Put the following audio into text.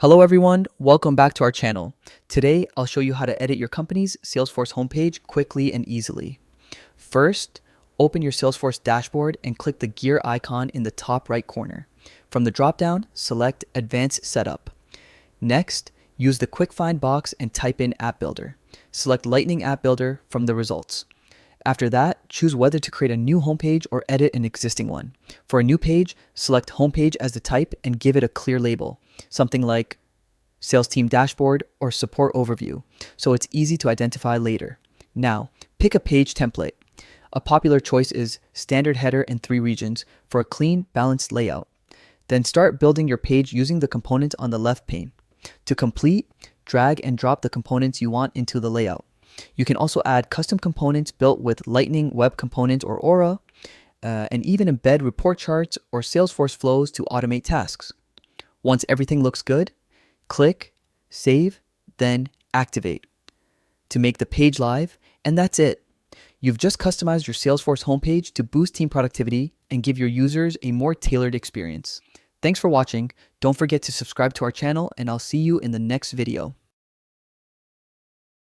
Hello everyone, welcome back to our channel. Today, I'll show you how to edit your company's Salesforce homepage quickly and easily. First, open your Salesforce dashboard and click the gear icon in the top right corner. From the dropdown, select Advanced Setup. Next, use the Quick Find box and type in App Builder. Select Lightning App Builder from the results. After that, choose whether to create a new homepage or edit an existing one. For a new page, select Homepage as the type and give it a clear label, something like Sales Team Dashboard or Support Overview, so it's easy to identify later. Now, pick a page template. A popular choice is Standard Header and 3 regions for a clean, balanced layout. Then start building your page using the components on the left pane. To complete, drag and drop the components you want into the layout. You can also add custom components built with Lightning Web Components or Aura, and even embed report charts or Salesforce flows to automate tasks. Once everything looks good, click, save, then activate to make the page live, and that's it. You've just customized your Salesforce homepage to boost team productivity and give your users a more tailored experience. Thanks for watching. Don't forget to subscribe to our channel, and I'll see you in the next video.